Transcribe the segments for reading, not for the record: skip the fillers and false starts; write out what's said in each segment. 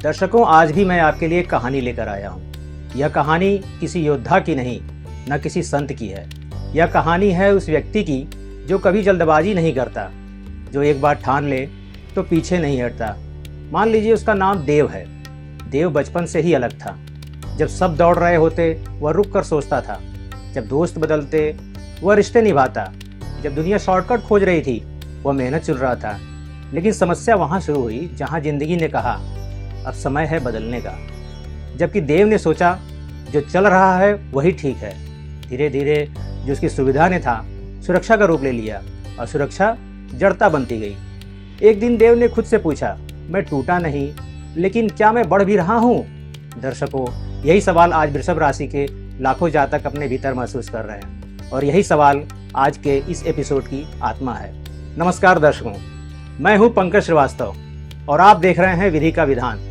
दर्शकों, आज भी मैं आपके लिए एक कहानी लेकर आया हूँ। यह कहानी किसी योद्धा की नहीं, न किसी संत की है। यह कहानी है उस व्यक्ति की जो कभी जल्दबाजी नहीं करता, जो एक बार ठान ले तो पीछे नहीं हटता। मान लीजिए उसका नाम देव है। देव बचपन से ही अलग था। जब सब दौड़ रहे होते वह रुक कर सोचता था। जब दोस्त बदलते वह रिश्ते निभाता। जब दुनिया शॉर्टकट खोज रही थी वह मेहनत चुन रहा था। लेकिन समस्या वहाँ शुरू हुई जहाँ जिंदगी ने कहा अब समय है बदलने का। जबकि देव ने सोचा जो चल रहा है वही ठीक है। धीरे धीरे जो उसकी सुविधा ने था सुरक्षा का रूप ले लिया और सुरक्षा जड़ता बनती गई। एक दिन देव ने खुद से पूछा, मैं टूटा नहीं, लेकिन क्या मैं बढ़ भी रहा हूँ? दर्शकों, यही सवाल आज वृषभ राशि के लाखों जातक अपने भीतर महसूस कर रहे हैं और यही सवाल आज के इस एपिसोड की आत्मा है। नमस्कार दर्शकों, मैं हूँ पंकज श्रीवास्तव और आप देख रहे हैं विधि का विधान।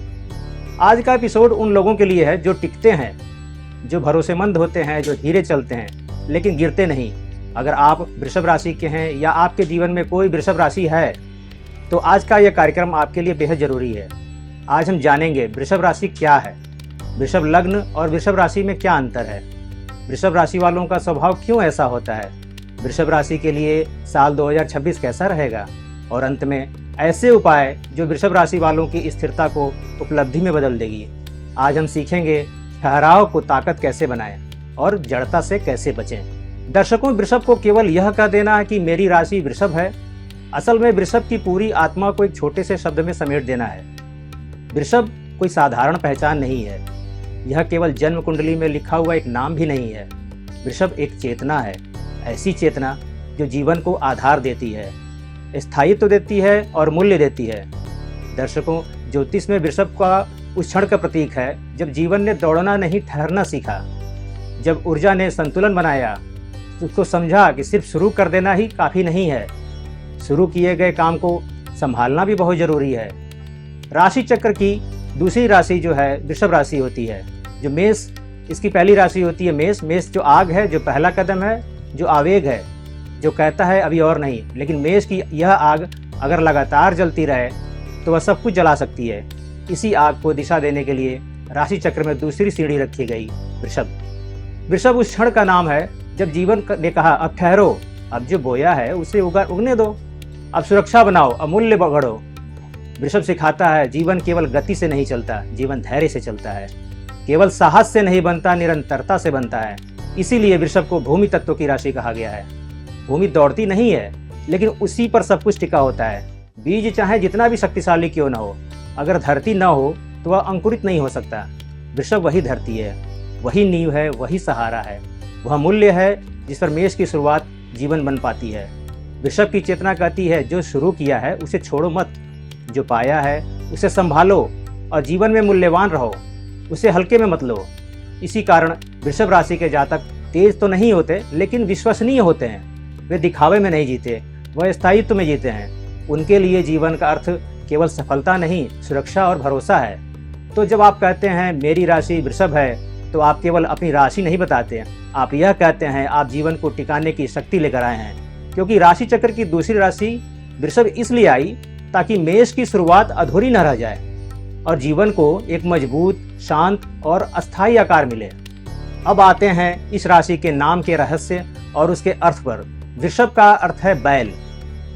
आज का एपिसोड उन लोगों के लिए है जो टिकते हैं, जो भरोसेमंद होते हैं, जो धीरे चलते हैं लेकिन गिरते नहीं। अगर आप वृषभ राशि के हैं या आपके जीवन में कोई वृषभ राशि है तो आज का यह कार्यक्रम आपके लिए बेहद जरूरी है। आज हम जानेंगे वृषभ राशि क्या है, वृषभ लग्न और वृषभ राशि में क्या अंतर है, वृषभ राशि वालों का स्वभाव क्यों ऐसा होता है, वृषभ राशि के लिए साल 2026 कैसा रहेगा और अंत में ऐसे उपाय जो वृषभ राशि वालों की स्थिरता को उपलब्धि में बदल देगी। आज हम सीखेंगे ठहराव को ताकत कैसे बनाएं और जड़ता से कैसे बचें। दर्शकों, वृषभ को केवल यह कह देना है कि मेरी राशि वृषभ है, असल में वृषभ की पूरी आत्मा को एक छोटे से शब्द में समेट देना है। वृषभ कोई साधारण पहचान नहीं है, यह केवल जन्म कुंडली में लिखा हुआ एक नाम भी नहीं है। वृषभ एक चेतना है, ऐसी चेतना जो जीवन को आधार देती है, स्थायित्व देती है और मूल्य देती है। दर्शकों, ज्योतिष में वृषभ का उस क्षण का प्रतीक है जब जीवन ने दौड़ना नहीं ठहरना सीखा, जब ऊर्जा ने संतुलन बनाया, उसको समझा कि सिर्फ शुरू कर देना ही काफ़ी नहीं है, शुरू किए गए काम को संभालना भी बहुत ज़रूरी है। राशि चक्र की दूसरी राशि जो है वृषभ राशि होती है, जो मेष इसकी पहली राशि होती है। मेष जो आग है, जो पहला कदम है, जो आवेग है, जो कहता है अभी और नहीं। लेकिन मेष की यह आग अगर लगातार जलती रहे तो वह सब कुछ जला सकती है। इसी आग को दिशा देने के लिए राशि चक्र में दूसरी सीढ़ी रखी गई वृषभ उस क्षण का नाम है जब जीवन ने कहा अब ठहरो, अब जो बोया है उसे उगने दो, अब सुरक्षा बनाओ, अमूल्य बगड़ो। वृषभ सिखाता है जीवन केवल गति से नहीं चलता, जीवन धैर्य से चलता है। केवल साहस से नहीं बनता, निरंतरता से बनता है। इसीलिए वृषभ को भूमि तत्व की राशि कहा गया है। भूमि दौड़ती नहीं है लेकिन उसी पर सब कुछ टिका होता है। बीज चाहे जितना भी शक्तिशाली क्यों न हो, अगर धरती न हो तो वह अंकुरित नहीं हो सकता। वृषभ वही धरती है, वही नींव है, वही सहारा है, वह मूल्य है जिस पर मेष की शुरुआत जीवन बन पाती है। वृषभ की चेतना कहती है जो शुरू किया है उसे छोड़ो मत, जो पाया है उसे संभालो और जीवन में मूल्यवान रहो, उसे हल्के में मत लो। इसी कारण वृषभ राशि के जातक तेज तो नहीं होते लेकिन विश्वसनीय होते हैं। वे दिखावे में नहीं जीते, वह स्थायित्व में जीते हैं। उनके लिए जीवन का अर्थ केवल सफलता नहीं, सुरक्षा और भरोसा है। तो जब आप कहते हैं मेरी राशि वृषभ है तो आप केवल अपनी राशि नहीं बताते, आप यह कहते हैं आप जीवन को टिकाने की शक्ति लेकर आए हैं। क्योंकि राशि चक्र की दूसरी राशि वृषभ इसलिए आई ताकि मेष की शुरुआत अधूरी न रह जाए और जीवन को एक मजबूत, शांत और अस्थायी आकार मिले। अब आते हैं इस राशि के नाम के रहस्य और उसके अर्थ पर। वृषभ का अर्थ है बैल।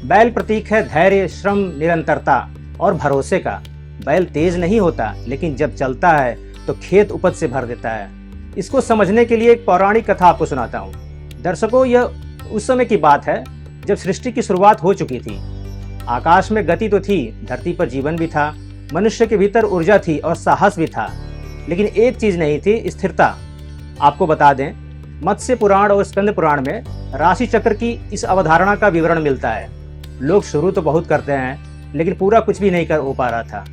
बैल प्रतीक है धैर्य, श्रम, निरंतरता और भरोसे का। बैल तेज नहीं होता लेकिन जब चलता है तो खेत उपज से भर देता है। इसको समझने के लिए एक पौराणिक कथा आपको सुनाता हूँ। दर्शकों, यह उस समय की बात है जब सृष्टि की शुरुआत हो चुकी थी। आकाश में गति तो थी, धरती पर जीवन भी था, मनुष्य के भीतर ऊर्जा थी और साहस भी था, लेकिन एक चीज नहीं थी, स्थिरता। आपको बता दें, मत्स्य पुराण और स्कंद पुराण में राशि चक्र की इस अवधारणा का विवरण मिलता है। लोग शुरू तो बहुत करते हैं लेकिन पूरा कुछ भी नहीं कर हो पा रहा था।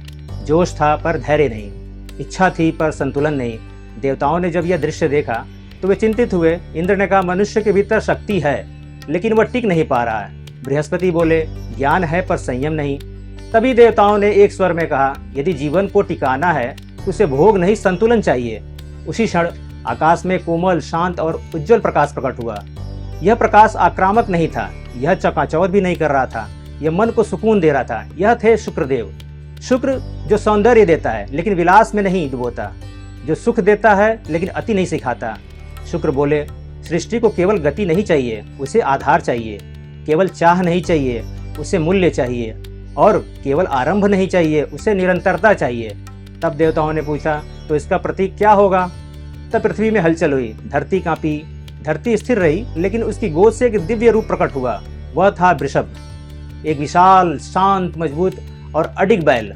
जोश था पर धैर्य नहीं, इच्छा थी पर संतुलन नहीं। देवताओं ने जब यह दृश्य देखा तो वे चिंतित हुए। इंद्र ने कहा मनुष्य के भीतर शक्ति है लेकिन वह टिक नहीं पा रहा है। बृहस्पति बोले ज्ञान है पर संयम नहीं। तभी देवताओं ने एक स्वर में कहा यदि जीवन को टिकाना है तो उसे भोग नहीं, संतुलन चाहिए। उसी क्षण आकाश में कोमल, शांत और उज्जवल प्रकाश प्रकट हुआ। यह प्रकाश आक्रामक नहीं था, यह चकाचौंध भी नहीं कर रहा था, यह मन को सुकून दे रहा था। यह थे शुक्रदेव। शुक्र जो सौंदर्य देता है लेकिन विलास में नहीं डुबोता, जो सुख देता है लेकिन अति नहीं सिखाता। शुक्र बोले, सृष्टि को केवल गति नहीं चाहिए, उसे आधार चाहिए। केवल चाह नहीं चाहिए, उसे मूल्य चाहिए। और केवल आरंभ नहीं चाहिए, उसे निरंतरता चाहिए। तब देवताओं ने पूछा, तो इसका प्रतीक क्या होगा? तब पृथ्वी में हलचल हुई, धरती कांपी। धरती स्थिर रही, लेकिन उसकी गोद से एक दिव्य रूप प्रकट हुआ। वह था वृषभ, एक विशाल, शांत, मजबूत और अडिग बैल।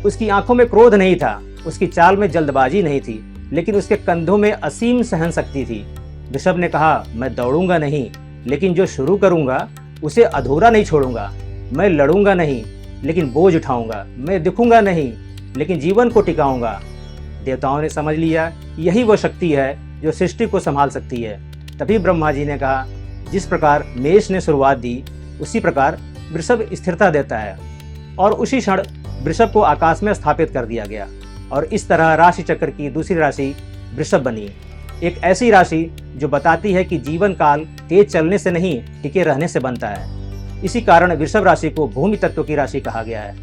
उसकी आंखों में क्रोध नहीं था, उसकी चाल में जल्दबाजी नहीं थी, लेकिन उसके कंधों में असीम सहन शक्ति थी। वृषभ ने कहा, मैं दौड़ूंगा नहीं, लेकिन जो शुरू करूंगा उसे अधूरा नहीं छोड़ूंगा। मैं लड़ूंगा नहीं, लेकिन बोझ उठाऊंगा। मैं दिखूंगा नहीं, लेकिन जीवन को टिकाऊंगा। देवताओं ने समझ लिया, यही वो शक्ति है जो सृष्टि को संभाल सकती है। तभी ब्रह्मा जी ने कहा, जिस प्रकार मेष ने शुरुआत दी, उसी प्रकार वृषभ स्थिरता देता है। और उसी क्षण वृषभ को आकाश में स्थापित कर दिया गया, और इस तरह राशि चक्र की दूसरी राशि वृषभ बनी। एक ऐसी राशि जो बताती है कि जीवन काल तेज चलने से नहीं, टिके रहने से बनता है। इसी कारण वृषभ राशि को भूमि तत्व की राशि कहा गया है।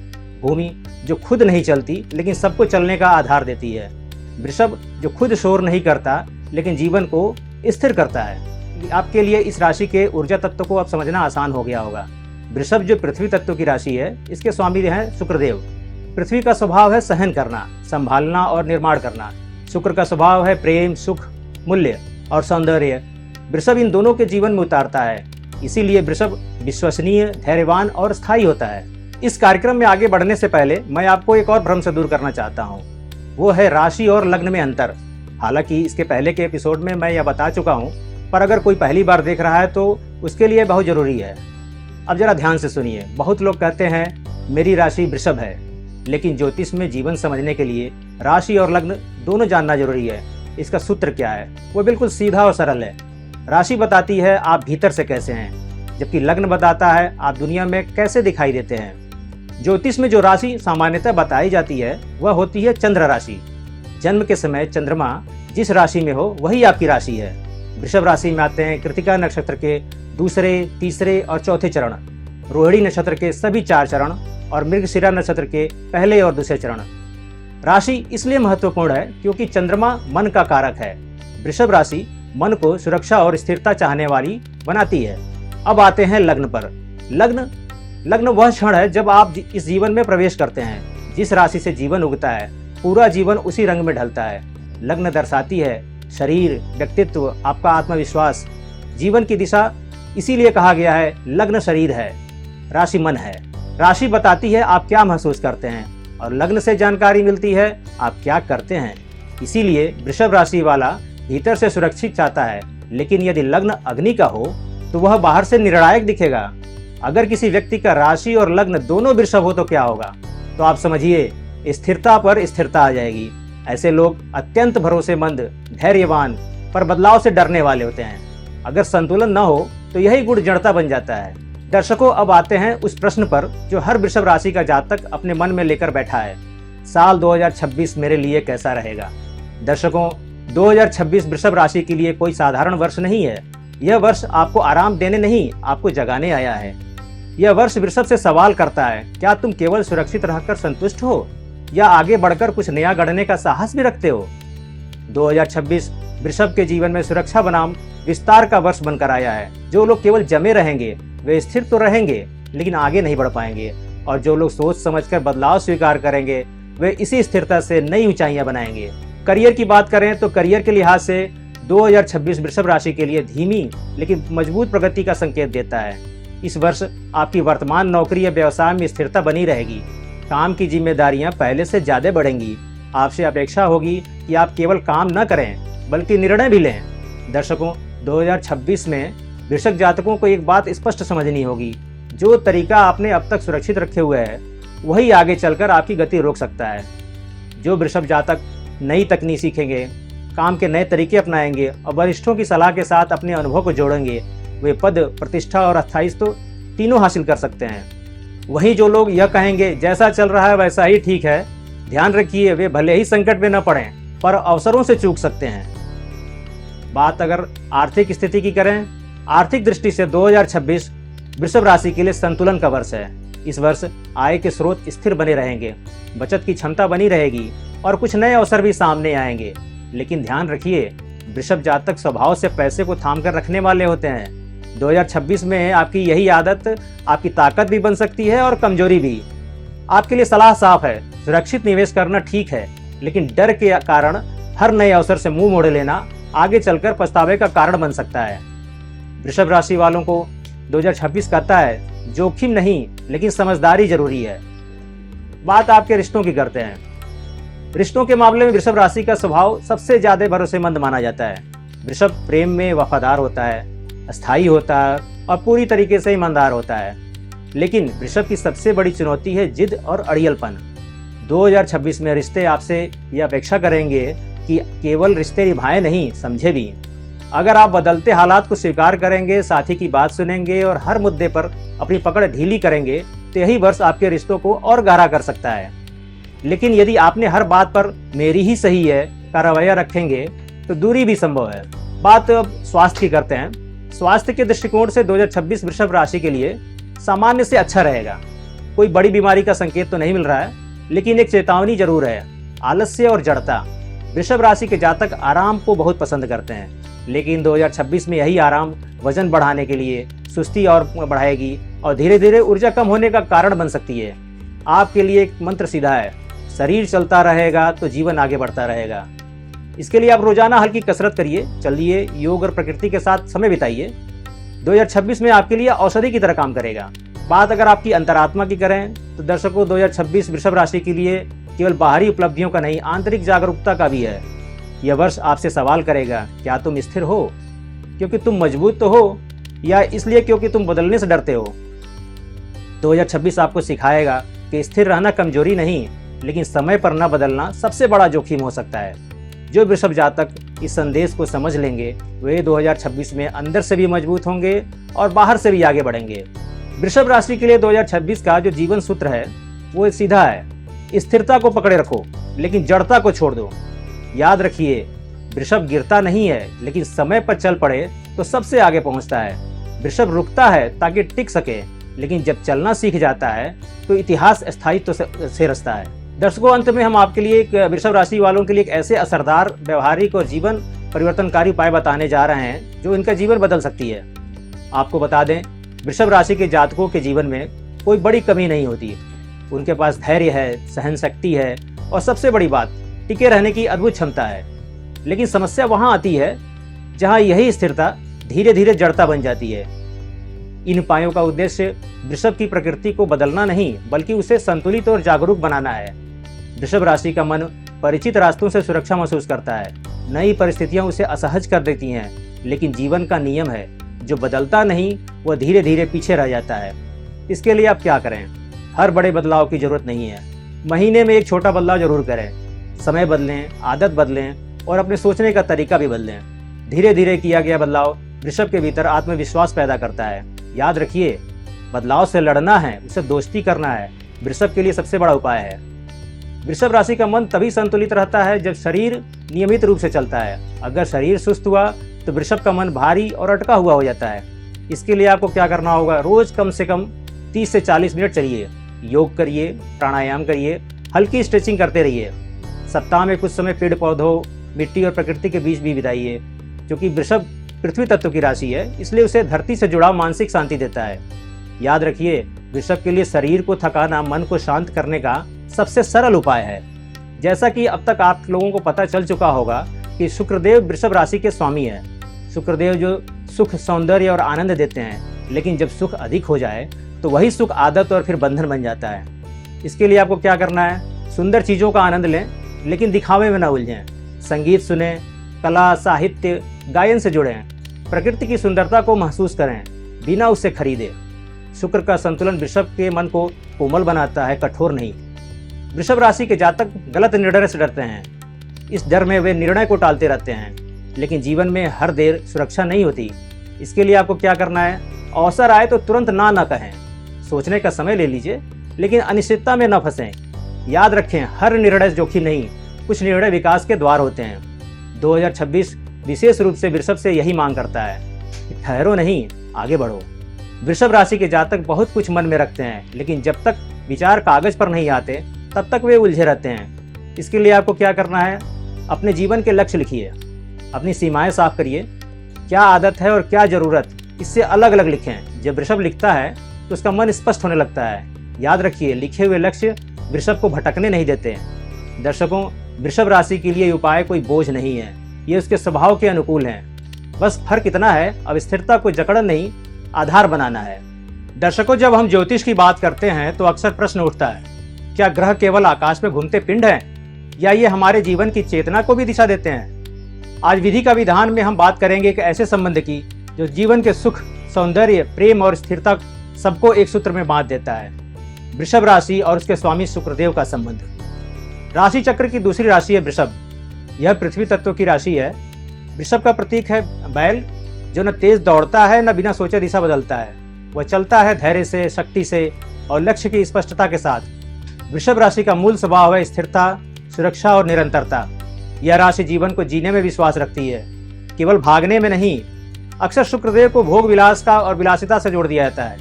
भूमि जो खुद नहीं चलती, लेकिन सबको चलने का आधार देती है। वृषभ जो खुद शोर नहीं करता, लेकिन जीवन को स्थिर करता है। आपके लिए इस राशि के ऊर्जा तत्व को अब समझना आसान हो गया होगा। वृषभ जो पृथ्वी तत्व की राशि है, इसके स्वामी हैं शुक्रदेव। पृथ्वी का स्वभाव है सहन करना, संभालना और निर्माण करना। शुक्र का स्वभाव है प्रेम, सुख, मूल्य और सौंदर्य। वृषभ इन दोनों के जीवन में उतारता है। इसीलिए वृषभ विश्वसनीय, धैर्यवान और स्थायी होता है। इस कार्यक्रम में आगे बढ़ने से पहले मैं आपको एक और भ्रम से दूर करना चाहता हूँ। वो है राशि और लग्न में अंतर। हालांकि इसके पहले के एपिसोड में मैं यह बता चुका हूँ, पर अगर कोई पहली बार देख रहा है तो उसके लिए बहुत जरूरी है। अब जरा ध्यान से सुनिए। बहुत लोग कहते हैं मेरी राशि वृषभ है, लेकिन ज्योतिष में जीवन समझने के लिए राशि और लग्न दोनों जानना जरूरी है। इसका सूत्र क्या है? वो बिल्कुल सीधा और सरल है। राशि बताती है आप भीतर से कैसे हैं, जबकि लग्न बताता है आप दुनिया में कैसे दिखाई देते हैं। ज्योतिष में जो राशि सामान्यतः बताई जाती है वह होती है चंद्र राशि। जन्म के समय चंद्रमा जिस राशि में हो वही आपकी राशि है। वृषभ राशि में आते हैं कृतिका नक्षत्र के दूसरे, तीसरे और चौथे चरण, रोहिणी नक्षत्र के सभी 4 चरण और मृगशिरा नक्षत्र के पहले और दूसरे चरण। राशि इसलिए महत्वपूर्ण है क्योंकि चंद्रमा मन का कारक है। वृषभ राशि मन को सुरक्षा और स्थिरता चाहने वाली बनाती है। अब आते हैं लग्न पर। लग्न वह क्षण है जब आप इस जीवन में प्रवेश करते हैं। जिस राशि से जीवन उगता है, पूरा जीवन उसी रंग में ढलता है। लग्न दर्शाती है शरीर, व्यक्तित्व, आपका आत्मविश्वास, जीवन की दिशा। इसीलिए कहा गया है लग्न शरीर है, राशि मन है। राशि बताती है आप क्या महसूस करते हैं, और लग्न से जानकारी मिलती है आप क्या करते हैं। इसीलिए वृषभ राशि वाला भीतर से सुरक्षित चाहता है, लेकिन यदि लग्न अग्नि का हो तो वह बाहर से निर्णायक दिखेगा। अगर किसी व्यक्ति का राशि और लग्न दोनों वृषभ हो तो क्या होगा? तो आप समझिए, स्थिरता पर स्थिरता आ जाएगी। ऐसे लोग अत्यंत भरोसेमंद, धैर्यवान, पर बदलाव से डरने वाले होते हैं। अगर संतुलन न हो तो यही गुण जड़ता बन जाता है। दर्शकों, अब आते हैं उस प्रश्न पर जो हर वृषभ राशि का जातक अपने मन में लेकर बैठा है। साल 2026 मेरे लिए कैसा रहेगा? दर्शकों, 2026 वृषभ राशि के लिए कोई साधारण वर्ष नहीं है। यह वर्ष आपको आराम देने नहीं, आपको जगाने आया है। यह वर्ष वृषभ से सवाल करता है, क्या तुम केवल सुरक्षित रहकर संतुष्ट हो, या आगे बढ़कर कुछ नया गढ़ने का साहस भी रखते हो? 2026 वृषभ के जीवन में सुरक्षा बनाम विस्तार का वर्ष बनकर आया है। जो लोग केवल जमे रहेंगे वे स्थिर तो रहेंगे, लेकिन आगे नहीं बढ़ पाएंगे। और जो लोग सोच समझकर बदलाव स्वीकार करेंगे वे इसी स्थिरता से नई ऊंचाइयां बनाएंगे। करियर की बात करें तो करियर के लिहाज से 2026 वृषभ राशि के लिए धीमी लेकिन मजबूत प्रगति का संकेत देता है। इस वर्ष आपकी वर्तमान नौकरी या व्यवसाय में स्थिरता बनी रहेगी। काम की जिम्मेदारियां पहले से ज्यादा बढ़ेंगी। आपसे अपेक्षा होगी कि आप केवल काम न करें बल्कि निर्णय भी लें। दर्शकों, 2026 में वृषभ जातकों को एक बात स्पष्ट समझनी होगी, जो तरीका आपने अब तक सुरक्षित रखे हुए है वही आगे चलकर आपकी गति रोक सकता है। जो वृषभ जातक नई तकनीक सीखेंगे, काम के नए तरीके अपनाएंगे और वरिष्ठों की सलाह के साथ अपने अनुभव को जोड़ेंगे, वे पद, प्रतिष्ठा और स्थायित्व तीनों हासिल कर सकते हैं। वहीं जो लोग यह कहेंगे जैसा चल रहा है वैसा ही ठीक है, ध्यान रखिए वे भले ही संकट में न पड़ें पर अवसरों से चूक सकते हैं। बात अगर आर्थिक स्थिति की करें, आर्थिक दृष्टि से 2026 वृषभ राशि के लिए संतुलन का वर्ष है। इस वर्ष आय के स्रोत स्थिर बने रहेंगे, बचत की क्षमता बनी रहेगी और कुछ नए अवसर भी सामने आएंगे। लेकिन ध्यान रखिए, वृषभ जातक स्वभाव से पैसे को थाम कर रखने वाले होते हैं। 2026 में आपकी यही आदत आपकी ताकत भी बन सकती है और कमजोरी भी। आपके लिए सलाह साफ है, सुरक्षित निवेश करना ठीक है, लेकिन डर के कारण हर नए अवसर से मुंह मोड़ लेना आगे चलकर पछतावे का कारण बन सकता है। वृषभ राशि वालों को 2026 कहता है जोखिम नहीं, लेकिन समझदारी जरूरी है। बात आपके रिश्तों की करते हैं। रिश्तों के मामले में वृषभ राशि का स्वभाव सबसे ज्यादा भरोसेमंद माना जाता है। वृषभ प्रेम में वफादार होता है, अस्थायी होता है और पूरी तरीके से ईमानदार होता है। लेकिन वृषभ की सबसे बड़ी चुनौती है जिद और अड़ियलपन। 2026 में रिश्ते आपसे यह अपेक्षा करेंगे कि केवल रिश्ते निभाए नहीं, समझे भी। अगर आप बदलते हालात को स्वीकार करेंगे, साथी की बात सुनेंगे और हर मुद्दे पर अपनी पकड़ ढीली करेंगे तो यही वर्ष आपके रिश्तों को और गहरा कर सकता है। लेकिन यदि आपने हर बात पर मेरी ही सही है का रवैया रखेंगे तो दूरी भी संभव है। बात अब स्वास्थ्य की करते हैं। स्वास्थ्य के दृष्टिकोण से 2026 वृषभ राशि के लिए सामान्य से अच्छा रहेगा। कोई बड़ी बीमारी का संकेत तो नहीं मिल रहा है, लेकिन एक चेतावनी जरूर है, आलस्य और जड़ता। वृषभ राशि के जातक आराम को बहुत पसंद करते हैं, लेकिन 2026 में यही आराम वजन बढ़ाने के लिए सुस्ती और बढ़ाएगी और धीरे धीरे ऊर्जा कम होने का कारण बन सकती है। आपके लिए एक मंत्र सीधा है, शरीर चलता रहेगा तो जीवन आगे बढ़ता रहेगा। इसके लिए आप रोजाना हल्की कसरत करिए, चलिए, योग और प्रकृति के साथ समय बिताइए। 2026 में आपके लिए औषधि की तरह काम करेगा। बात अगर आपकी अंतरात्मा की करें तो दर्शकों, 2026 वृषभ राशि के लिए केवल बाहरी उपलब्धियों का नहीं, आंतरिक जागरूकता का भी है। यह वर्ष आपसे सवाल करेगा, क्या तुम स्थिर हो क्योंकि तुम मजबूत तो हो, या इसलिए क्योंकि तुम बदलने से डरते हो। 2026 आपको सिखाएगा कि स्थिर रहना कमजोरी नहीं, लेकिन समय पर न बदलना सबसे बड़ा जोखिम हो सकता है। जो वृषभ जातक इस संदेश को समझ लेंगे वे 2026 में अंदर से भी मजबूत होंगे और बाहर से भी आगे बढ़ेंगे। वृषभ राशि के लिए 2026 का जो जीवन सूत्र है वो सीधा है, स्थिरता को पकड़े रखो लेकिन जड़ता को छोड़ दो। याद रखिए, वृषभ गिरता नहीं है, लेकिन समय पर चल पड़े तो सबसे आगे पहुंचता है। वृषभ रुकता है ताकि टिक सके, लेकिन जब चलना सीख जाता है तो इतिहास स्थायित्व से रचता है। दर्शकों, अंत में हम आपके लिए एक वृषभ राशि वालों के लिए एक ऐसे असरदार, व्यवहारिक और जीवन परिवर्तनकारी उपाय बताने जा रहे हैं जो इनका जीवन बदल सकती है। आपको बता दें, वृषभ राशि के जातकों के जीवन में कोई बड़ी कमी नहीं होती। उनके पास धैर्य है, सहन शक्ति है और सबसे बड़ी बात, टिके रहने की अद्भुत क्षमता है। लेकिन समस्या वहां आती है जहां यही स्थिरता धीरे धीरे जड़ता बन जाती है। इन उपायों का उद्देश्य वृषभ की प्रकृति को बदलना नहीं, बल्कि उसे संतुलित और जागरूक बनाना है। वृषभ राशि का मन परिचित रास्तों से सुरक्षा महसूस करता है। नई परिस्थितियां उसे असहज कर देती हैं, लेकिन जीवन का नियम है, जो बदलता नहीं वह धीरे धीरे पीछे रह जाता है। इसके लिए आप क्या करें? हर बड़े बदलाव की जरूरत नहीं है, महीने में एक छोटा बदलाव जरूर करें। समय बदलें, आदत बदलें और अपने सोचने का तरीका भी बदलें। धीरे धीरे किया गया बदलाव वृषभ के भीतर आत्मविश्वास पैदा करता है। याद रखिए, बदलाव से लड़ना है, उसे दोस्ती करना है, वृषभ के लिए सबसे बड़ा उपाय है। वृषभ राशि का मन तभी संतुलित रहता है जब शरीर नियमित रूप से चलता है। अगर शरीर सुस्त हुआ तो वृषभ का मन भारी और अटका हुआ हो जाता है। इसके लिए आपको क्या करना होगा? रोज कम से कम 30 से 40 मिनट चलिए, योग करिए, प्राणायाम करिए, हल्की स्ट्रेचिंग करते रहिए। सप्ताह में कुछ समय पेड़ पौधों, मिट्टी और प्रकृति के बीच भी बिताइए। क्योंकि वृषभ पृथ्वी तत्व की राशि है, इसलिए उसे धरती से जुड़ाव मानसिक शांति देता है। याद रखिए, वृषभ के लिए शरीर को थकाना मन को शांत करने का सबसे सरल उपाय है। जैसा कि अब तक आप लोगों को पता चल चुका होगा कि शुक्रदेव वृषभ राशि के स्वामी है। शुक्रदेव जो सुख, सौंदर्य और आनंद देते हैं, लेकिन जब सुख अधिक हो जाए तो वही सुख आदत और फिर बंधन बन जाता है। इसके लिए आपको क्या करना है? सुंदर चीज़ों का आनंद लें, लेकिन दिखावे में न उलझें। संगीत सुने, कला, साहित्य, गायन से जुड़ें, प्रकृति की सुंदरता को महसूस करें बिना उससे खरीदे। शुक्र का संतुलन वृषभ के मन को कोमल बनाता है, कठोर नहीं। वृषभ राशि के जातक गलत निर्णय से डरते हैं। इस डर में वे निर्णय को टालते रहते हैं, लेकिन जीवन में हर देर सुरक्षा नहीं होती। इसके लिए आपको क्या करना है? अवसर आए तो तुरंत ना कहें, सोचने का समय ले लीजिए, लेकिन अनिश्चितता में न फंसें। याद रखें, हर निर्णय जोखिम नहीं, कुछ निर्णय विकास के द्वार होते हैं। 2026 विशेष रूप से वृषभ से यही मांग करता है कि ठहरो नहीं, आगे बढ़ो। वृषभ राशि के जातक बहुत कुछ मन में रखते हैं, लेकिन जब तक विचार कागज पर नहीं आते तब तक वे उलझे रहते हैं। इसके लिए आपको क्या करना है, अपने जीवन के लक्ष्य लिखिए, अपनी सीमाएं साफ करिए, क्या आदत है और क्या जरूरत, इससे अलग अलग लिखें। जब वृषभ लिखता है तो उसका मन स्पष्ट होने लगता है। याद रखिए, लिखे हुए लक्ष्य वृषभ को भटकने नहीं देते। दर्शकों, वृषभ राशि के लिए उपाय कोई बोझ नहीं है, ये उसके स्वभाव के अनुकूल हैं। बस फर्क इतना है, अब स्थिरता को जकड़न नहीं, आधार बनाना है। दर्शकों, जब हम ज्योतिष की बात करते हैं तो अक्सर प्रश्न उठता है, क्या ग्रह केवल आकाश में घूमते पिंड हैं या ये हमारे जीवन की चेतना को भी दिशा देते हैं? आज विधि का विधान में हम बात करेंगे एक ऐसे संबंध की जो जीवन के सुख, सौंदर्य, प्रेम और स्थिरता सबको एक सूत्र में बांध देता है। वृषभ राशि और उसके स्वामी शुक्रदेव का संबंध। राशि चक्र की दूसरी राशि है वृषभ। यह पृथ्वी तत्व की राशि है। वृषभ का प्रतीक है बैल, जो न तेज दौड़ता है न बिना सोचे दिशा बदलता है। वह चलता है धैर्य से, शक्ति से और लक्ष्य की स्पष्टता के साथ। वृषभ राशि का मूल स्वभाव है स्थिरता, सुरक्षा और निरंतरता। यह राशि जीवन को जीने में विश्वास रखती है, केवल भागने में नहीं। अक्सर शुक्रदेव को भोग विलास का और विलासिता से जोड़ दिया जाता है,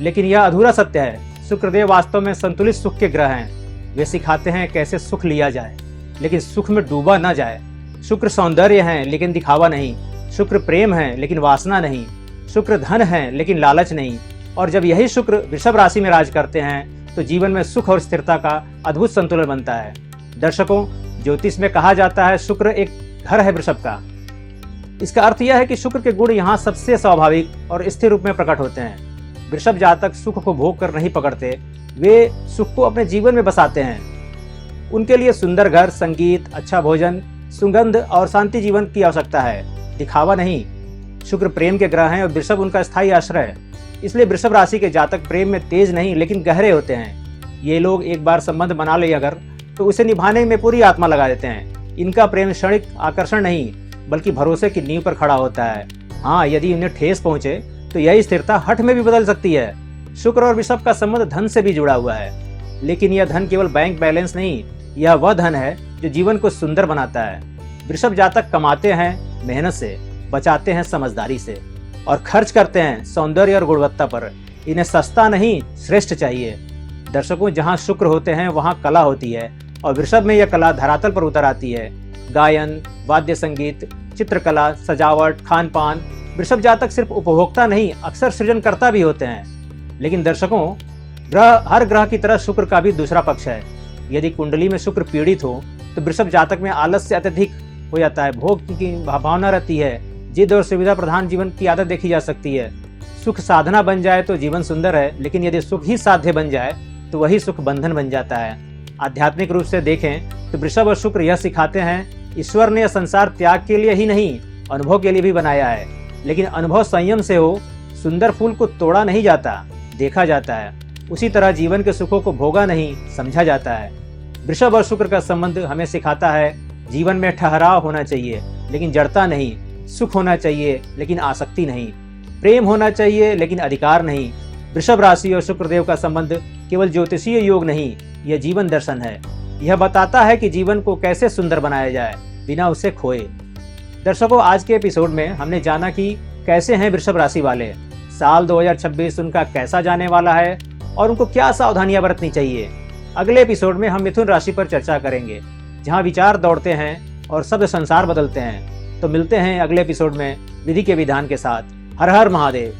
लेकिन यह अधूरा सत्य है। शुक्रदेव वास्तव में संतुलित सुख के ग्रह हैं। वे सिखाते हैं कैसे सुख लिया जाए, लेकिन सुख में डूबा न जाए। शुक्र सौंदर्य हैं, लेकिन दिखावा नहीं। शुक्र प्रेम है, लेकिन वासना नहीं। शुक्र धन है, लेकिन लालच नहीं। और जब यही शुक्र वृषभ राशि में राज करते हैं तो जीवन में सुख और स्थिरता का अद्भुत संतुलन बनता है। दर्शकों, ज्योतिष में कहा जाता है शुक्र एक घर है वृषभ का। इसका अर्थ यह है कि शुक्र के गुण यहाँ सबसे स्वाभाविक और स्थिर रूप में प्रकट होते हैं। वृषभ जातक सुख को भोग कर नहीं पकड़ते, वे सुख को अपने जीवन में बसाते हैं। उनके लिए सुंदर घर, संगीत, अच्छा भोजन, सुगंध और शांति जीवन की आवश्यकता है, दिखावा नहीं। शुक्र प्रेम के ग्रह हैं और वृषभ उनका स्थायी आश्रय है। इसलिए वृषभ राशि के जातक प्रेम में तेज नहीं लेकिन गहरे होते हैं। ये लोग एक बार संबंध बना ले अगर तो उसे निभाने में पूरी आत्मा लगा देते हैं। इनका प्रेम क्षणिक आकर्षण नहीं बल्कि भरोसे की नींव पर खड़ा होता है। हाँ, यदि उन्हें ठेस पहुंचे तो यही स्थिरता हठ में भी बदल सकती है। शुक्र और वृषभ का संबंध धन से भी जुड़ा हुआ है, लेकिन यह धन केवल बैंक बैलेंस नहीं, यह वह धन है जो जीवन को सुंदर बनाता है। वृषभ जातक कमाते हैं मेहनत से, बचाते हैं समझदारी से और खर्च करते हैं सौंदर्य और गुणवत्ता पर। इन्हें सस्ता नहीं, श्रेष्ठ चाहिए। दर्शकों, जहाँ शुक्र होते हैं वहाँ कला होती है और वृषभ में यह कला धरातल पर उतर आती है। गायन, वाद्य संगीत, चित्रकला, सजावट, खान पान। वृषभ जातक सिर्फ उपभोक्ता नहीं, अक्सर सृजनकर्ता भी होते हैं। लेकिन दर्शकों, हर ग्रह की तरह शुक्र का भी दूसरा पक्ष है। यदि कुंडली में शुक्र पीड़ित हो तो वृषभ जातक में आलस्य अत्यधिक हो जाता है, भोग की भावना रहती है, जिद और सुविधा प्रधान जीवन की आदत देखी जा सकती है। सुख साधना बन जाए तो जीवन सुंदर है, लेकिन यदि सुख ही साध्य बन जाए तो वही सुख बंधन बन जाता है। आध्यात्मिक रूप से देखें तो वृषभ और शुक्र यह सिखाते हैं ईश्वर ने यह संसार त्याग के लिए ही नहीं, अनुभव के लिए भी बनाया है। लेकिन अनुभव संयम से हो। सुंदर फूल को तोड़ा नहीं जाता, देखा जाता है। उसी तरह जीवन के सुखों को भोगा नहीं, समझा जाता है। वृषभ और शुक्र का संबंध हमें सिखाता है जीवन में ठहराव होना चाहिए लेकिन जड़ता नहीं, सुख होना चाहिए लेकिन आसक्ति नहीं, प्रेम होना चाहिए लेकिन अधिकार नहीं। वृषभ राशि और शुक्रदेव का संबंध केवल ज्योतिषीय योग नहीं, यह जीवन दर्शन है। यह बताता है कि जीवन को कैसे सुंदर बनाया जाए बिना उसे खोए। दर्शकों, आज के एपिसोड में हमने जाना कि कैसे हैं वृषभ राशि वाले, साल 2026 उनका कैसा जाने वाला है और उनको क्या सावधानियां बरतनी चाहिए। अगले एपिसोड में हम मिथुन राशि पर चर्चा करेंगे, जहां विचार दौड़ते हैं और शब्द संसार बदलते हैं। तो मिलते हैं अगले एपिसोड में विधि के विधान के साथ। हर हर महादेव।